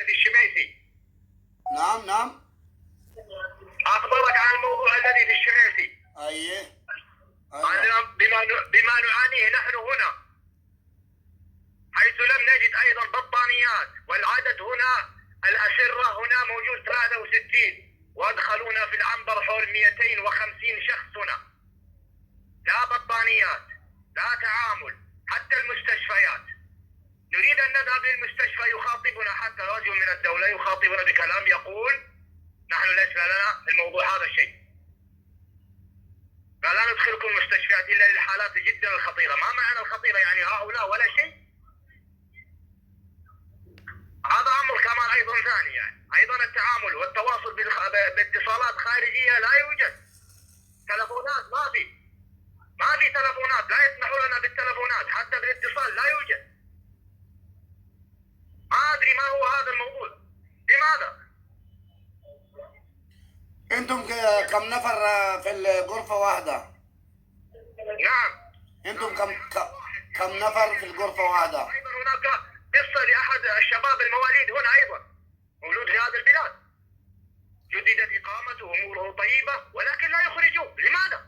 الذي الشميسي. نعم أخبرك عن الموضوع الذي في الشميسي. أيه. بما نعانيه نحن هنا، حيث لم نجد أيضا بطانيات، والعدد هنا الأسرة هنا موجود 63، وأدخلونا في العنبر حول 250 شخص هنا. لا بطانيات، لا تعامل، حتى المستشفيات. نريد أن نذهب للمستشفى، يخاطبنا حتى رجل من الدولة يخاطبنا بكلام يقول نحن ليس لنا الموضوع هذا الشيء، فلا ندخلكم المستشفيات إلا للحالات جدا الخطيرة. ما معنى الخطيرة؟ يعني هؤلاء ولا شيء. هذا أمر كمان أيضا ثاني، يعني أيضا التعامل والتواصل باتصالات خارجية لا يوجد. تلفونات ما في تلفونات، لا يسمحوا لنا بالتلفونات، حتى بالاتصال لا يوجد. ما أدري ما هو هذا الموضوع، لماذا؟ أنتم كم نفر في الغرفة واحدة؟ نعم. أنتم كم نفر في الغرفة واحدة؟ أيضا هناك قصة لأحد الشباب المواليد هنا أيضا، مولود في هذا البلاد، جددت إقامته، أموره طيبة، ولكن لا يخرجوه. لماذا؟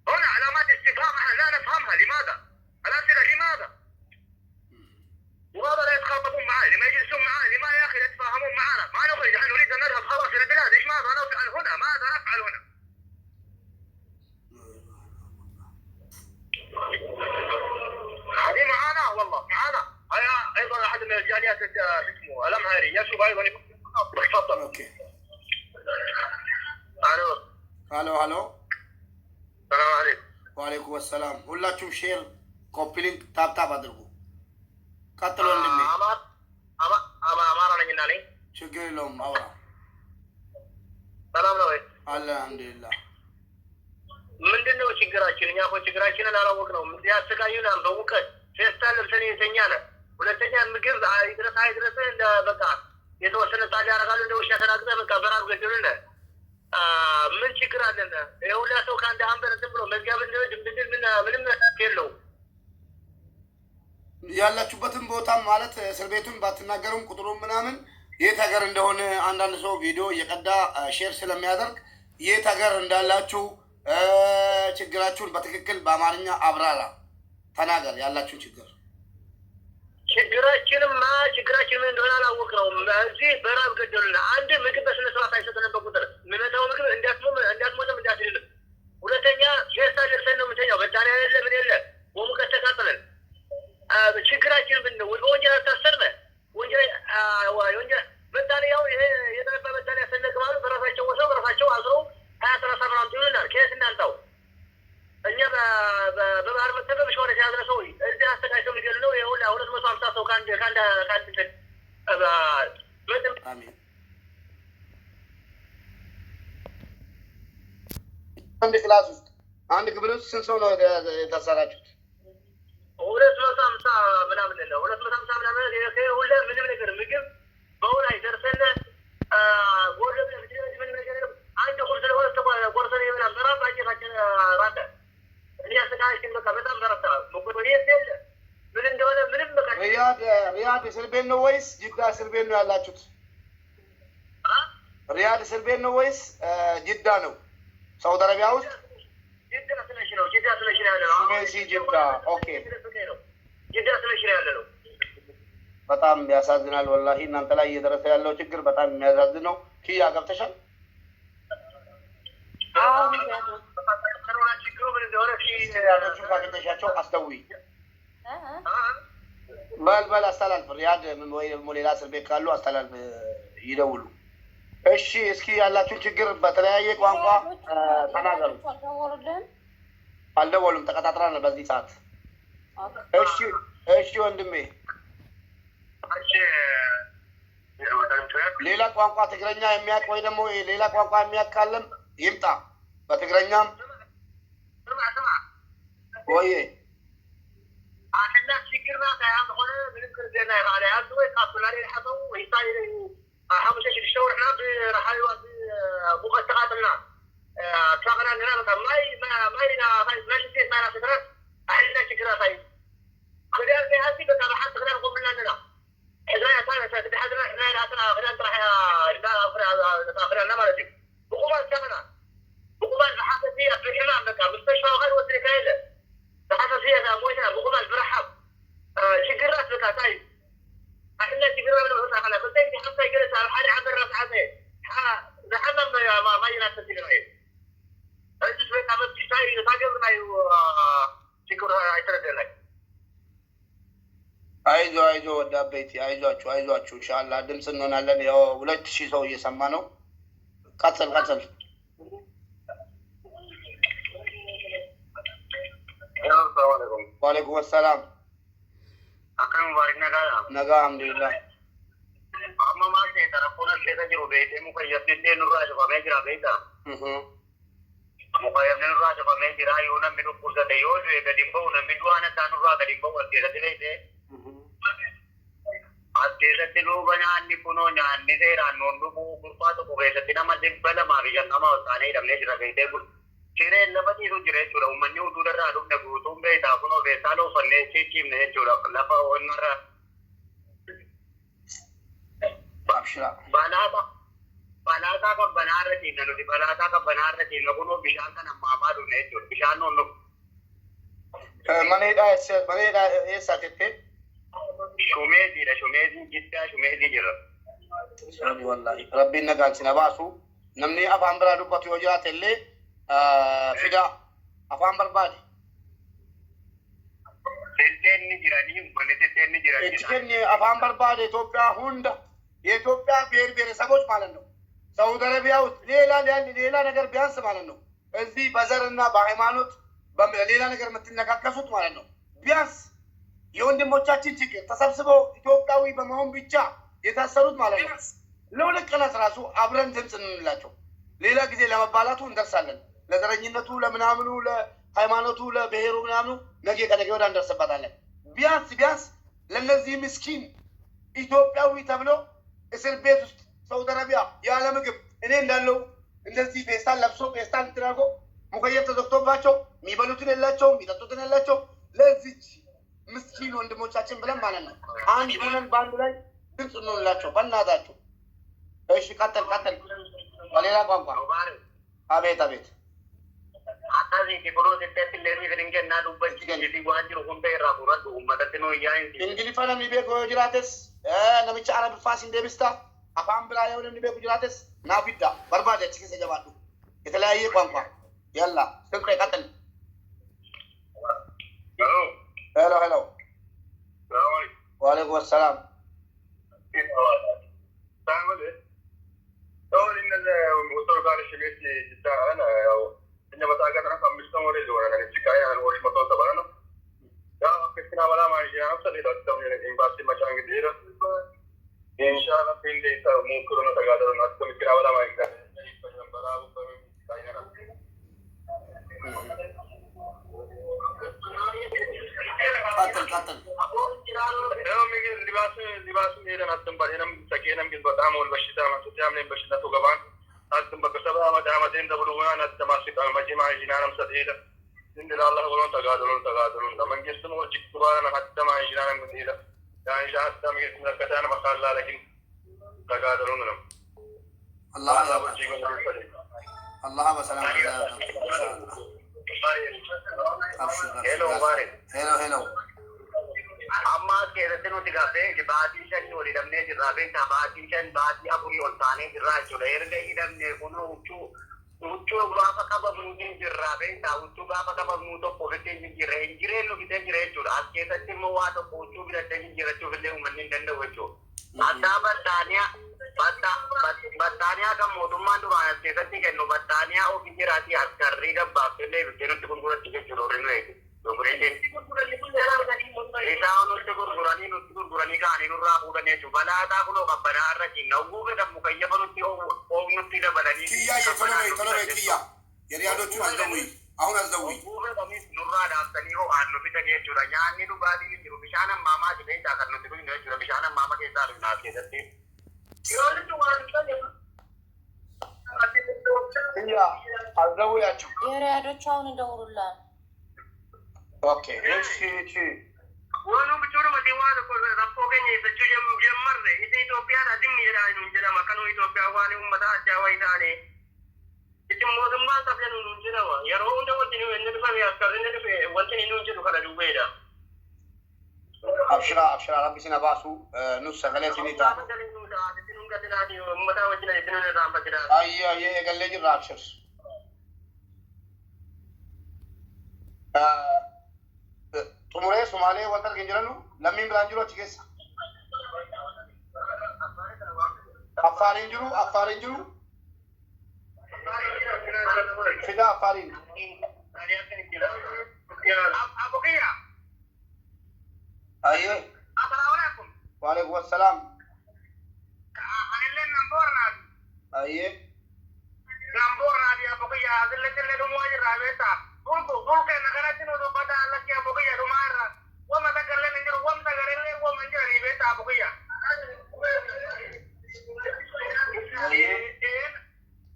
هنا علامات استفهام احنا لا نفهمها. لماذا؟ الأسئلة لماذا؟ وهذا لا يتخاطبون معاه، لما يجلسون معاه، لما يا أخي لا يتفاهمون معنا؟ ما نخرج، نحن نريد أن نذهب خلاص إلى البلاد. إيش ماذا نفعل هنا؟ ماذا نفعل هنا؟ هذه معاناة والله، معاناة. هيا أيضا أحد من الجاليات اسمه الأمهري يشوف أيضا تفضل. أوكي. الو. السلام عليكم. وعليكم السلام. ሁላችሁም ሼር ኮፒ ሊንክ ታፕ አድርጉ። ቀጥሎ እንደሚ አማራ ነኝና ነኝ። ችግር የለውም አውራ። ሰላም ነው ወይ? አልሐምዱሊላህ። ምንድነው ችግራችን? እኛ እኮ ችግራችንን አላወቅነውም። ያሰቃዩናል በሙቀት ፌስታል ለብሰን የተኛነ። ሁለተኛ ምግብ አይድረስ እንደ በቃ የተወሰነ ጣል ያደርጋሉ፣ እንደ ውሻ ተናግጠህ በቃ በራብ ገደሉን። ምን ችግር አለን? የሁላ ሰው ከአንድ አንበር ዝም ብሎ መዝጋብ ምንም የለውም። ያላችሁበትን ቦታ ማለት እስር ቤቱን ባትናገሩም ቁጥሩን ምናምን የት ሀገር እንደሆነ አንዳንድ ሰው ቪዲዮ እየቀዳ ሼር ስለሚያደርግ የት ሀገር እንዳላችሁ ችግራችሁን በትክክል በአማርኛ አብራራ፣ ተናገር ያላችሁን ችግር። ችግራችን ምን እንደሆነ አላወቅነውም። እዚህ በራብ ገደሉና። አንድ ምግብ በስነ ስርዓት አይሰጠንም። በቁጥር የሚመጣው ምግብ እንዳትሞትም እንዳትልም። ሁለተኛ ፌስታ ለብሰን ነው የምንተኛው። በጣም የለ ምን የለ በሙቀት ተቃጥለን። ችግራችን ምን ነው? በወንጀል አልታሰርነ። ወንጀል መታለያው ይሄ የጠረባ መታለያ ያሰነቅባሉ። በራሳቸው ወሰው በራሳቸው አስረው 20-30 ብር አምጡ ይሉናል። ከየት እናንጣው? እኛ በባህር መተበብ ሸወረ ሲያዝረ ሰው እዚህ አስተካክለው የሚገሉ ነው። ይኸውላ 250 ሰው ከአንድ አሜን። አንድ ክላስ ውስጥ አንድ ክፍል ውስጥ ስንት ሰው ነው የታሰራችሁት? 250 ምናምን ነው። 250 ምናምን ሁላ ምንም ነገር ምግብ በሁላ አይደርሰን ጎረብ ምን ነገር አንድ ቁርስ ለሆነ ቆርሰን ይሆናል። በራብ አጀታችን ራቀ። እኔ አስተካክል በቃ በጣም በረታ። ምን እንደሆነ ምንም በቃ ሪያድ እስር ቤት ነው ወይስ ጅዳ እስር ቤት ነው ያላችሁት? ሪያድ እስር ቤት ነው ወይስ ጅዳ ነው? ሳውዲ አረቢያ ውስጥ ጅዳ ስለሽ ነው ያለ ነው። ጅዳ ኦኬ። ጅዳ ስለሽ ነው ያለ ነው። በጣም ያሳዝናል ወላሂ። እናንተ ላይ እየደረሰ ያለው ችግር በጣም የሚያሳዝን ነው። ኪያ ገብተሻል? ያለችው ካገኘሻቸው አስደውይ። በል አስተላልፍ። ሪያድ ወይ ደግሞ ሌላ እስር ቤት ካሉ አስተላልፍ፣ ይደውሉ። እሺ እስኪ ያላችሁን ችግር በተለያየ ቋንቋ ተናገሩ። አልደወሉም፣ ተቀጣጥረናል በዚህ ሰዓት። እሺ ወንድሜ፣ ሌላ ቋንቋ ትግረኛ የሚያውቅ ወይ ደግሞ ሌላ ቋንቋ የሚያውቅ ካለም ይምጣ። በትግረኛም ወይ احنا فكرنا كان هنا من كردنا على هذا ويقابل الحطو ويصير حمش ايش الشاور احنا راح مغتقات لنا تلاقنا لنا مثلا ما لنا ما شفت ما فكره احنا فكره طيب خلينا في هذه بقى راح تقدر نقول لنا اذا كانت فلان راح ما نجيب بقومان ثمنها بقومان حساسية في الحمام بك مستشفى وغير وسيلة كايلة حساسية موينة بقومان برحب شقرات بك طيب احنا شقرات من الوسط على كنت انت حتى جلس على حالي عند الراس عزيز زحمم ما يناسب الشقرات ايش بيت عمل تشتاي تاجر ما شقرات يترد لك አይዞ ወደ አቤቴ አይዟችሁ ኢንሻአላህ ድምጽ እንሆናለን። ያው 2000 ሰው እየሰማ ነው። ቀጥል ወአለይኩም ሰላም አከም ባሪክ ነጋ አልሐምዱሊላህ amma maal ta'e tarafoon keessa jiru beekee mukayyabnee nurraa cufamee jira beektaa. Mukayyabnee nurraa cufamee jira yoo namni dhukkubsate yoo du'e gadi hin bahu namni du'aan addaa nurraa gadi hin bahu as keessatti beekee. As keessatti duuba nyaanni kunoo nyaanni seeraan noon dhuguu gurbaa tokko keessatti nama 250 taanee hidhamnee jira beekee kun. Sireen lafa ciisu jira jechuudha uummanni huduudarraa dhufne guutuun beektaa kunoo beektaa loofannee ciicciifne jechuudha lafa onnarraa. Balaataa kan banaarra ciisna nuti balaataa kan banaarra ciisna kunoo bishaan kan ammaa dhufne jechuudha bishaan noonu. Maneedhaa eessaa jettee? Shumeetii giddaa shumeetii jira. Wallaahi rabbiin nagaan si baasu namni afaan biraa dubbatu yoo jiraate illee fidaa afaan barbaade. Tetteenni jiranii Etikenni afaan barbaade Itoophiyaa hunda የኢትዮጵያ ብሔር ብሔረሰቦች ማለት ነው። ሳውዲ አረቢያ ውስጥ ሌላ ነገር ቢያንስ ማለት ነው እዚህ በዘርና በሃይማኖት በሌላ ነገር የምትነካከሱት ማለት ነው ቢያንስ የወንድሞቻችን ችግር ተሰብስበው ኢትዮጵያዊ በመሆን ብቻ የታሰሩት ማለት ነው ለሁለት ቀናት ራሱ አብረን ድምፅ እንላቸው ሌላ ጊዜ ለመባላቱ እንደርሳለን ለዘረኝነቱ ለምናምኑ ለሃይማኖቱ ለብሔሩ ምናምኑ ነገ ከነገ ወዲያ እንደርስበታለን ቢያንስ ለነዚህ ምስኪን ኢትዮጵያዊ ተብሎ እስር ቤት ውስጥ ሳውዲ አረቢያ ያለ ምግብ እኔ እንዳለው እንደዚህ ፌስታል ለብሶ ፌስታል ትራጎ ሙከየት ተዘግቶባቸው የሚበሉትን የላቸው የሚጠጡትን የላቸው ለዚህ ምስኪን ወንድሞቻችን ብለን ማለት ነው አንድ ሆነን ባንድ ላይ ድምፅ እንሆንላቸው በእናታቸው። እሺ ቀጥል በሌላ ቋንቋ አቤት አታዚ ዲፕሎ ሲተት ለዚ ግንገና ዱበት ዲዲ ዋንጅሩ ሁንበ ራቡራቱ ኡመተት ነው ያይን እንግሊዝ ፈለም ቢቤኮ ጅራተስ ነምቻ አረብ ፋስ እንደብስታ አፋን ብላ የሆነ ቢቤኮ ጅራተስ ናፊዳ በርባደ ችግር ሰጀባዱ የተለያየ ቋንቋ ያላ ስልክ ቀጥል። ሄሎ ወአለይኩም ሰላም Ini mata akan orang ambil semua orang luar negeri. Jika yang orang mata sebarang, ya kita nak malam hari ini, apa sahaja kita punya invasi macam ini. Insyaallah pindah itu mungkin orang tak ada orang nak kita malam hari ini. Katan. Ya, mungkin libas ni ada nak tempat yang sekian mungkin bertamu bersih maksudnya mungkin bersih tu kawan. أنتم بكسبها مدامتين تبلغون التماسك المجمع جنانا سديدا إن الله ولون تقادلون من جسم وجكتبانا حتى ما جنانا مديدا يعني جاءت من جسم الكتان مخال الله لكن تقادلون لهم الله بسلام هلو مبارك هلو amma keessatti nuti gaafee baatii shan olii dhabnee jirraa beektaa baatii shan baatii afurii ol taanee jirraa jechuudha erga hidhamne kun huccuu gaafa qabamnu jirraa beektaa huccuu gaafa qabamnu tokko ofitti hin jireenyu bitee jira jechuudha as keessatti immoo waa tokko huccuu bitatee jirachuuf illee uummanni hin danda'u jechuudha addaa battaaniyaa kan mootummaan duraan as keessatti kennu battaaniyaa ofii jiraatii askarrii gabbaaf illee bitee nutti gurguratti jechuudha horii nu eegu. Isaan nuti gurguranii kaanii nurraa fuudhan jechuudha. Balaataa kunoo qabbanaa irra cinna. Uwwuufe dammu kayyaba nutti oognutti dabalanii. Tolobee kiyya. Yeriyaadoochuun azdawwii. Ahun azdawwii. Uwwuufe damis nurraa dhaabsanii ho'aan nu bitan jechuudha. Nyaanni dhugaatiin hin jiru. Bishaan ammaamaa jireenya kan nuti dhugnu jechuudha. Bishaan ammaama keessaa dhugnaa keessatti. Kiyya azdawwii jechuudha. Yeriyaadoochu አሁን ይደውሉላል። ኦኬ እሺ Wanu bichuru mati wanu ko rappo kenye se chuje jammarre ite Ethiopia na dimmi era نجنا ما كانوا يتوقع واني ومتى جاوي ثاني إتم موسم ما تبين نجنا يروون ده وتني وين نبغى يأكلنا ده وتني نجنا كلا دوبيدا أبشر ربي سنا باسو نص غلط سني تا أي قال لي جرا أبشر تمرة سومالي وتر كنجرانو لمين برانجلو تيجس أفارين فدا أفارين أبوكيا أيه السلام عليكم وعليكم السلام أنا نمبرنا أيه نمبرنا دي أبوكيا هذا اللي دموعي رابطة دول كنا كنا نقول بدا لك يا أبوكيا دمارة وما تكلم إنجر وما تكلم وما إنجر رابطة أبوكيا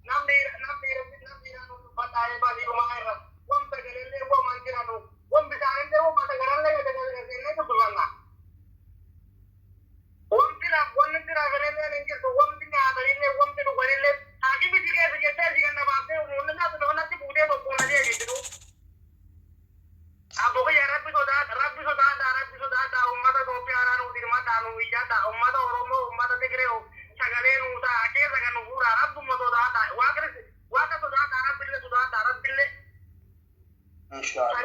نمبر بدا يبغى دمارة وما تكلم وما إنجر وما بتاعنا وما تكلم لا يتكلم كلنا ومتنا ونتنا غلنا ننجز ومتنا غلنا ومتنا غلنا आगे भी दिखे जैसे दिखे ना बातें उन्होंने ना तो ना पूछे तो कौन है ये तो आप हो यार रब भी तो दा उम्मा तो प्यारा नो दिरमा दानो विजा दा उम्मा तो रोमो उम्मा तो देख रहे हो सगले नु ता आके सगन नु पूरा रब तुम तो दा वाका तो दा रब बिल्ले इंशाल्लाह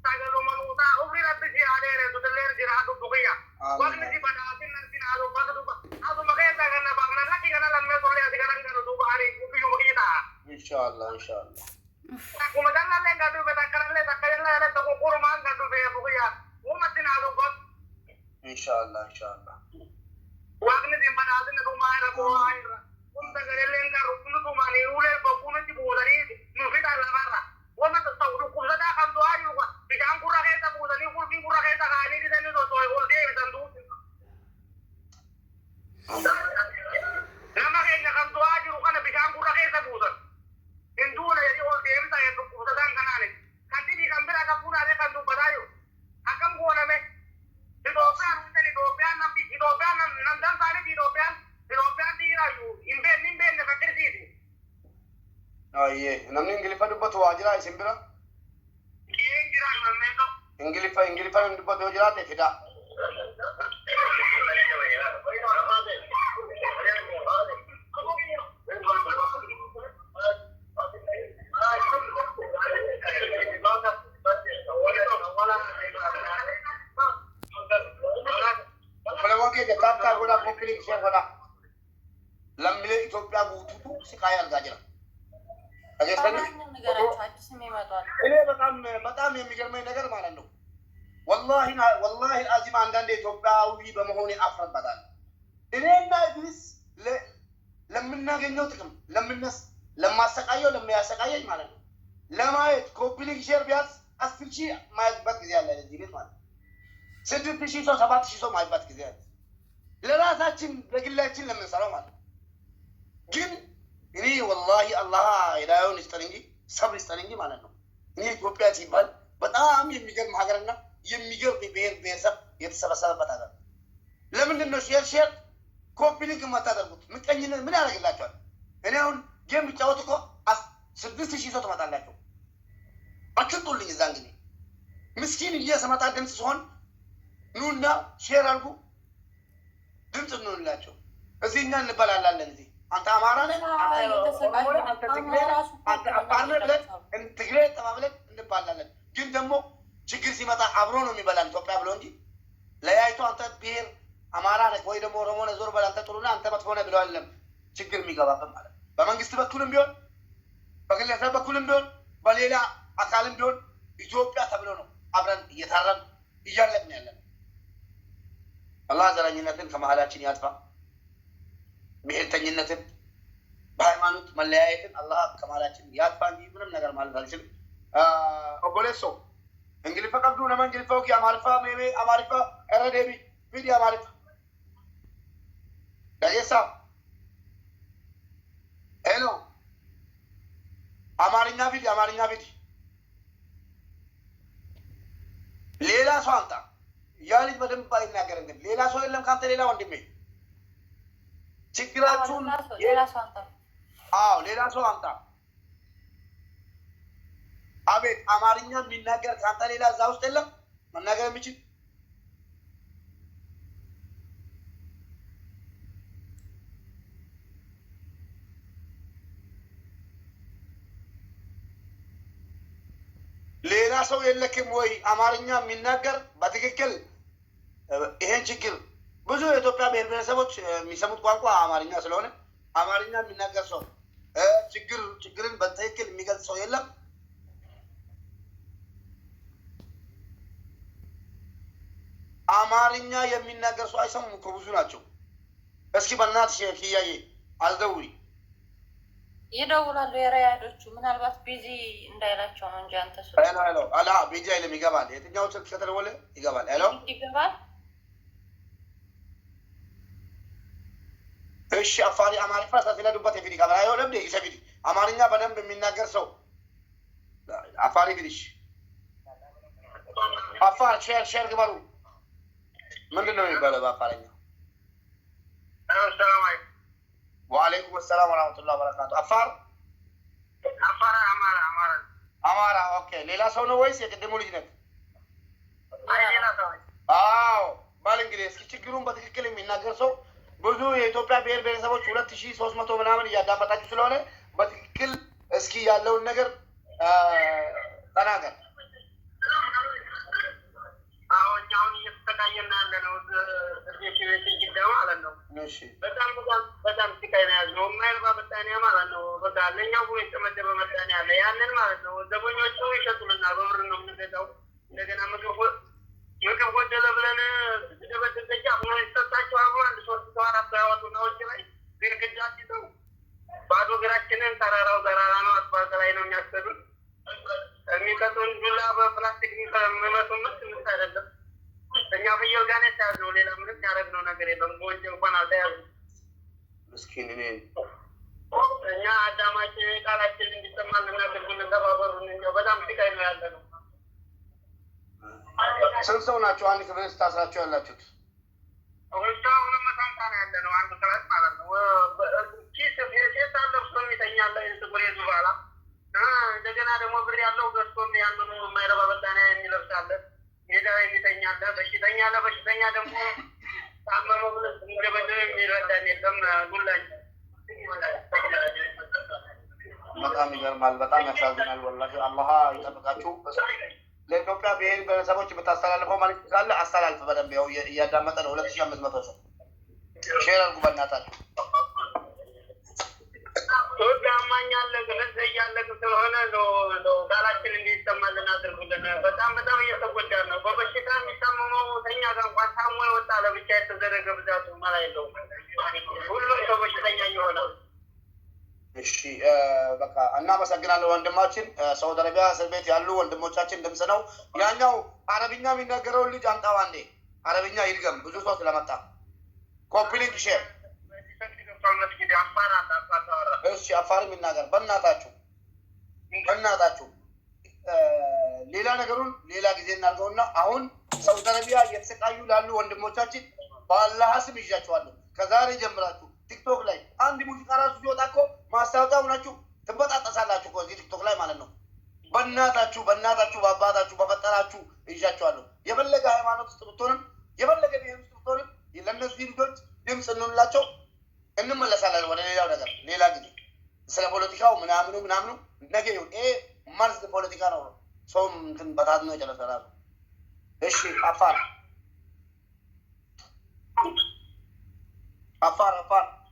सगलो मनु ता उबरी रब जी आ रहे तो दिले जिरा तो बुगया वक्त जी बना दिन दिन आ तो बग तो मगे सगन बगना ना कि गना लम्बे तो ले अधिकारन करो तो बाहर कुपी हो गई था इंशाल्लाह aku madan le gadu be takkan le to ko kurman gadu be buya wo matin ado bot इंशाल्लाह wagni din bana adin ko maira ko ayra unda garelen ga rukunu to mani ule ko kunu ti bodari no fita la barra wo mat to ru ko da kan do ayu ko bijan kura ke ta bodari ko bi kura ke ta ga ni den do to ol de tan du nama ke na kan do ayu ko na bijan kura ke ta bodari Induna jadi orang dia minta yang keputusan kanan ni. Kanti di kamera kampung ada kan tu berayu. Akam gua nama. Di dopian nanti di dopian nanti tadi di dopian di rayu. Imben nak kerja di. iya namni ingilifa dubbatu waajjira isin bira Jira namni to. ingilifa dubbatu yoo jiraate fida Kalau kita kata guna komplit siapa dah, lambil Ethiopia butuh si kaya arga jera. Aja sekarang ini betam yang mikir main negara mana tu? Wallahi azim anda di Ethiopia uli bermohon afran badan. Ini nak bis lamminna genyo tukam lamminnas lamma sakaya lamma sakaya mana? Lama itu komplit share bias asfici mai bat gizya lah di bit mana? ስድስት ሺህ ሰው ሰባት ሺህ ሰው ማይባት ጊዜ አለ። ለራሳችን ለግላችን ለምንሰራው ማለት ግን እኔ ወላሂ አላህ ሂዳያውን ይስጠን እንጂ ሰብር ይስጠን እንጂ ማለት ነው። እኔ ኢትዮጵያ ሲባል በጣም የሚገርም ሀገርና የሚገርም ብሔር ብሔረሰብ የተሰበሰበበት ሀገር። ለምንድን ነው ሼር ኮፒ ሊንክ የማታደርጉት? ምቀኝነት ምን ያደርግላቸዋል? እኔ አሁን ጌም ብጫወት እኮ 6000 ሰው ትመጣላችሁ። አትጡልኝ እዛ እንግዲህ ምስኪን እየሰማታ ድምፅ ሲሆን ኑና ሼር አድርጉ ድምፅ እንሆንላቸው። እዚህ እኛ እንበላላለን። እዚህ አንተ አማራ ነህ፣ አንተ ትግሬ ነህ፣ አንተ አፋር ነህ ብለን ትግሬ ተባብለን እንባላለን። ግን ደግሞ ችግር ሲመጣ አብሮ ነው የሚበላን ኢትዮጵያ ብሎ እንጂ ለያይቶ አንተ ብሔር አማራ ነህ ወይ ደግሞ ኦሮሞ ነህ ዞር በል አንተ ጥሩ ነህ አንተ መጥፎ ነህ ብለው አይደለም ችግር የሚገባበት ማለት በመንግስት በኩልም ቢሆን በግለሰብ በኩልም ቢሆን በሌላ አካልም ቢሆን ኢትዮጵያ ተብሎ ነው አብረን እየታረን እያለቅን ያለን። አላህ ዘረኝነትን ከመሀላችን ያጥፋ። ብሔርተኝነትን በሃይማኖት መለያየትን አላህ ከመሀላችን ያጥፋ እንጂ ምንም ነገር ማለት አልችልም። ኦቦሌሶ እንግሊፈ ቀብዱ ነመ እንግሊፈ ወኪ አማርፋ ሜሜ አማርፋ ኤረዴቢ ቪዲ አማርፋ ዳጌሳ ሄሎ አማርኛ ቪዲ ሌላ ሰው አምጣ። ያ ልጅ በደንብ አይናገርም። ግን ሌላ ሰው የለም ካንተ ሌላ ወንድሜ ችግራችሁን ሌላ ሰው አንተ ሌላ ሰው አምጣ። አቤት አማርኛ የሚናገር ከአንተ ሌላ እዛ ውስጥ የለም መናገር የሚችል? ሌላ ሰው የለክም ወይ አማርኛ የሚናገር በትክክል? ይሄን ችግር ብዙ የኢትዮጵያ ብሔር ብሔረሰቦች የሚሰሙት ቋንቋ አማርኛ ስለሆነ አማርኛ የሚናገር ሰው ችግርን በትክክል የሚገልጽ ሰው የለም። አማርኛ የሚናገር ሰው አይሰሙም እኮ ብዙ ናቸው። እስኪ በእናትሽ ኪያዬ አልደውይ። ይደውላሉ የራያዶቹ ምናልባት ቢዚ እንዳይላቸው ነው እንጂ አንተ ሱ አላ ቢዚ አይልም ይገባል። የትኛው ስልክ ከተደወለ ይገባል። ሄሎ ይገባል። እሺ አፋሪ አማርኛ ስለዱበት የፊት ይገባል። አይሆንም ደግ ሰፊት አማርኛ በደንብ የሚናገር ሰው አፋሪ ቢልሽ አፋር ሼር ግበሩ ምንድን ነው የሚባለው በአፋርኛ? ወአለይኩም ሰላም ወራህመቱላሂ ወበረካቱ። አፋር አማራ። ኦኬ ሌላ ሰው ነው ወይስ የቅድሙ ልጅ ነህ? አዎ ባል እንግዲህ እስኪ ችግሩን በትክክል የሚናገር ሰው ብዙ የኢትዮጵያ ብሔር ብሔረሰቦች 2300 ምናምን እያዳመጣችሁ ስለሆነ በትክክል እስኪ ያለውን ነገር ተናገር። አሁን እየተሰቃየን ያለ ነው ማለት ነው። በጣም ስቃይ ነው ያዝነው። የማይረባ መጣኒያ ማለት ነው። በቃ ለእኛው ብሎ የተመደበ መጣኒያ አለ። ያንን ማለት ነው ዘበኞቹ ይሸጡልናል። በብር ነው የምንገዛው። እንደገና ምግብ ጎደለ ብለን ደበደበጃ ሆኖ ይሰጣቸው አብሮ 1 3 ሰው 4 ሰው ያወጡና ውጭ ላይ ግድግዳ ሲተው ባዶ እግራችንን ተራራው ተራራ ነው። አስፋልት ላይ ነው የሚያስገዱት። የሚቀጡን ዱላ በፕላስቲክ የሚመቱ ምስ አይደለም። እኛ ፍየል ጋር ነው የተያዝነው። ሌላ ምንም ያደረግነው ነገር የለም። በወንጀል እንኳን አልተያዝንም። ምስኪን እኛ አዳማጭ ቃላችን እንዲሰማን ልናደርጉን ተባበሩን። እንዲያው በጣም ስቃይ ነው ያለ ነው። ስንት ሰው ናቸው አንድ ክፍል ውስጥ ታስራችሁ ያላችሁት? ውስጥ አሁንም መሳምታ ነው ያለ ነው። አንዱ ክላስ ማለት ነው። ኪስ ሴት አለብሶ የሚተኛለ ጥቁር የዙባላ እንደገና ደግሞ ብር ያለው ገዝቶ ያንኑ የማይረባ በጣና የሚለብሳለ ሜዳ የሚተኛለ በሽተኛ ደግሞ ታመመ ብለ እንደበደ የሚረዳን የለም። ጉላኝ በጣም ይገርማል። በጣም ያሳዝናል። ወላሂ አላህ ይጠብቃችሁ። ለኢትዮጵያ ብሔር ብሔረሰቦች የምታስተላልፈው መልዕክት ካለ አስተላልፍ። በደንብ ያው እያዳመጠ ነው። 2500 ሰው ሼር አድርጉ በእናታችሁ። አማኛለ ግለጽ እያለቅ ስለሆነ ነው ቃላችን እንዲሰማልን አድርጉልን። በጣም እየተጎዳ ነው። በበሽታ የሚታመመው ተኛ ጋር እንኳን ታሞ የወጣ ለብቻ የተደረገ ብዛቱ ማለት የለውም። ሁሉም ሰው በሽተኛ እየሆነ። እሺ በቃ እናመሰግናለን ወንድማችን። ሳውዲ አረቢያ እስር ቤት ያሉ ወንድሞቻችን ድምፅ ነው። ያኛው አረብኛ የሚናገረውን ልጅ አምጣው አንዴ። አረብኛ ይድገም ብዙ ሰው ስለመጣ ኮፒ ሊንክ ሼር። እሺ አፋር የሚናገር በእናታችሁ ሌላ ነገሩን ሌላ ጊዜ እናድርገውና አሁን ሳውዲ አረቢያ እየተሰቃዩ ላሉ ወንድሞቻችን በአላህ ስም ይዣቸዋለሁ። ከዛሬ ጀምራችሁ ቲክቶክ ላይ አንድ ሙዚቃ ራሱ ሲወጣ እኮ ማስታወቂያ ሆናችሁ ትበጣጠሳላችሁ እኮ እዚህ ቲክቶክ ላይ ማለት ነው። በእናታችሁ በአባታችሁ በፈጠራችሁ ይዣቸዋለሁ። የፈለገ ሃይማኖት ውስጥ ብትሆንም የፈለገ ብሔር ውስጥ ብትሆንም ለእነዚህ ልጆች ድምፅ እንሆንላቸው። እንመለሳለን ወደ ሌላው ነገር ሌላ ጊዜ ስለ ፖለቲካው ምናምኑ ነገ ይሁን። ይሄ መርዝ ፖለቲካ ነው። ሰውም እንትን በታት ነው የጨረሰራሉ። እሺ አፋር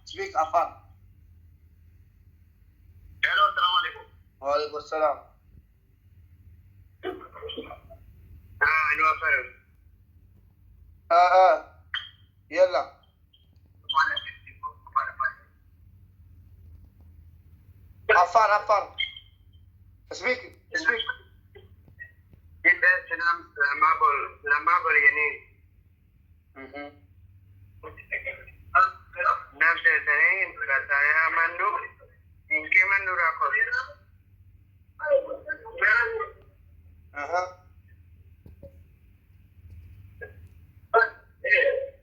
ስፒክ አፋር። ሄሎ ሰላም አለይኩም። ወአለይኩም ሰላም። የላ አፋር ስፒክ ለማበል የኔ Namse sani katanya mandu inke mandu rakho.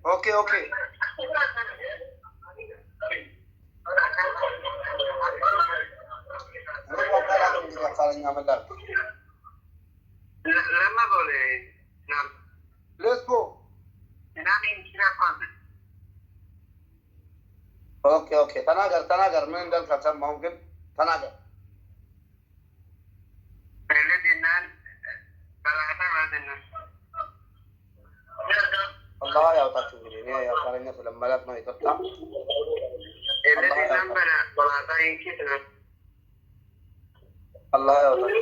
Okay. عمل لك لما بقولي نعم let's go اوكي تناقر من ده الكلام ممكن تناقر الله يا وطاك بيني يا كارنيا فلما ملك ما يقطع الله يا وطاك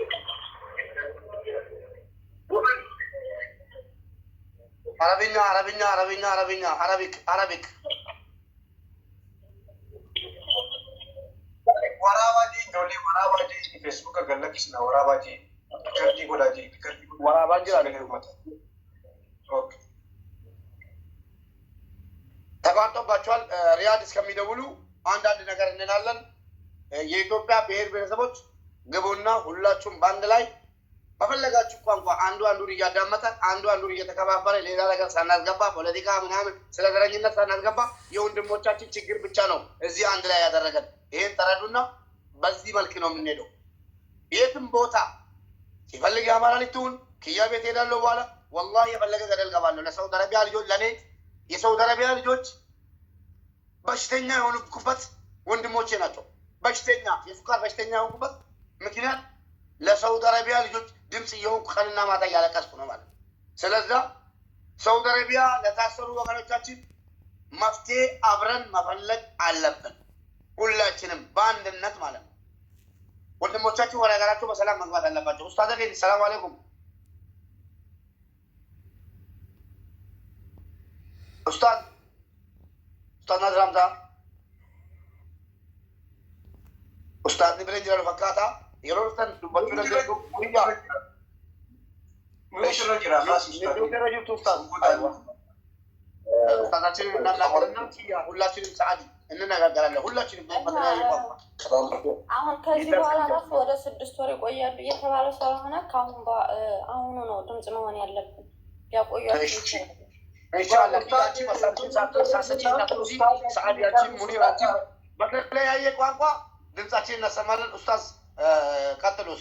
عربيك waraabaaji ijoollee waraabaaji feesbuuka gallakkisna waraabaaji kardii godhaaji ወራባጅ አለ ተቋርጦባቸዋል። ሪያድ እስከሚደውሉ አንዳንድ ነገር እንላለን። የኢትዮጵያ ብሔር ብሔረሰቦች ግቡና ሁላችሁም በአንድ ላይ በፈለጋችሁ ቋንቋ አንዱ አንዱን እያዳመጠ አንዱ አንዱን እየተከባበረ ሌላ ነገር ሳናስገባ ፖለቲካ ምናምን ስለ ዘረኝነት ሳናስገባ የወንድሞቻችን ችግር ብቻ ነው እዚህ አንድ ላይ ያደረገን። ይሄን ተረዱና በዚህ መልክ ነው የምንሄደው። የትም ቦታ ሲፈልግ የአማራ ልትሆን ክያ ቤት ሄዳለሁ በኋላ ወላሂ የፈለገ ገደል ገባለሁ። ለሳውዲ አረቢያ ልጆች ለእኔ የሳውዲ አረቢያ ልጆች በሽተኛ የሆኑበት ወንድሞቼ ናቸው። በሽተኛ የሱካር በሽተኛ የሆኑበት ምክንያት ለሳውዲ አረቢያ ልጆች ድምፅ እየሆንኩ ቀንና ማታ እያለቀስኩ ነው ማለት ነው። ስለዛ ሳውዲ አረቢያ ለታሰሩ ወገኖቻችን መፍትሄ አብረን መፈለግ አለብን፣ ሁላችንም በአንድነት ማለት ነው። ወንድሞቻችሁ ወደ ሀገራቸው በሰላም መግባት አለባቸው። ኡስታዝ አገኝ ሰላም አለይኩም። ኡስታዝ ናዝር ሐምዛ ኡስታዝ ንብረን ጅራሉ ፈካታ የሮስተን ዱበቹ ነገሩ ሙያ ኡስታዛችንን እናናገርና ሁላችንም ሰዓት እንነጋገራለን። ሁላችንም በተለያዩ ቋንቋ አሁን ከዚህ በኋላ ራሱ ወደ 6 ወር ይቆያሉ እየተባለ ስለሆነ አሁኑ ነው ድምፅ መሆን ያለብን። ያቆያችሁ ኢንሻአላህ ታቺ መሳችን ሰዓዲያችን ሙኒራችን በተለያየ ቋንቋ ድምጻችን እናሰማለን። ኡስታዝ ቀጥሉስ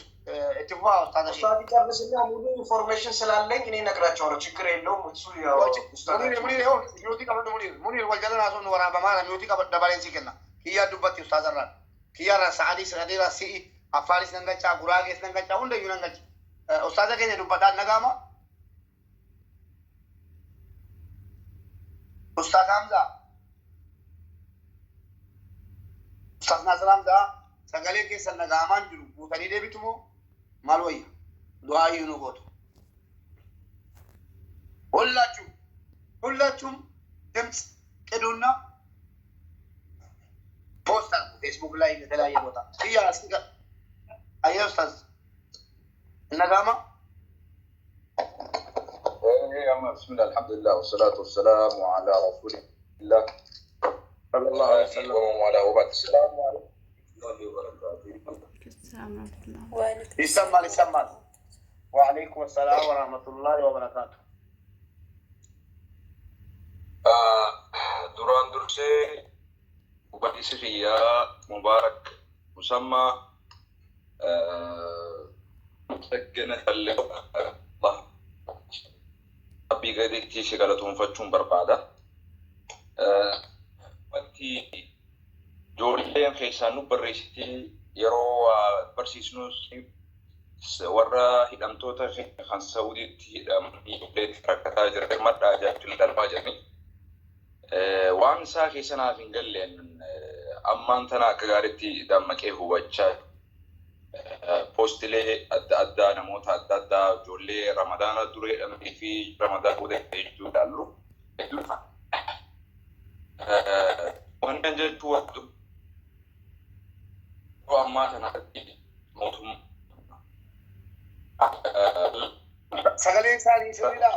እትፋ ኡስታዝ ጨርስና ሙሉ ኢንፎርሜሽን ስላለኝ እኔ እነግራቸዋለሁ። ችግር የለውም። እሱ ያው ሙኒር ወልጀለና ሶን ወራ በማራ ሚውቲ ከበደባሌን ሲከና ኪያ ዱበት ኡስታዝ አራን ኪያራ ሰዓዲ ሰዓዲራ ሲ አፋሪስ ነንገጫ ጉራጌስ ነንገጫ ሁንደዩ ነንገጫ ኡስታዝ ከነ ዱበታ ነጋማ ኡስታዝ ሐምዛ ኡስታዝ ናዝር ሐምዛ ሰገሌ keessan nagaamaan jiru guutanii deebitu moo maal wayya du'aayyuu nu gootu ሁላችሁም ድምፅ ቅዱና ፖስት አድርጉ ፌስቡክ ላይ የተለያየ ቦታ እያስገ አየ ኡስታዝ ነጋማ بسم الله الحمد لله والصلاة والسلام على رسول الله صلى الله عليه وسلم وعلى وبعد السلام عليكم يسمى وعليكم السلام ورحمة الله وبركاته. دوران درسي وبدي سفيا مبارك مسمى سكنة الله أبي قديتي شغلتهم فتشون بربادة وقتي جوريان خيسانو بريستي يرو برسيسنو warra hidhamtoota kan Saawudiitti hidhamanii rakkataa jiran maddaa ajaa'ibtu darbaa jirani. Waan isaa keessa naaf hin galleen ammaan tana akka gaariitti dammaqee hubachaa poostilee adda addaa namoota adda addaa ijoollee ramadaana dura hidhamanii fi ramadaan booda hedduu ilaallu. Wanni jechuu wattu ammaa kanatti mootummaa sagalee isaanii sirriidha.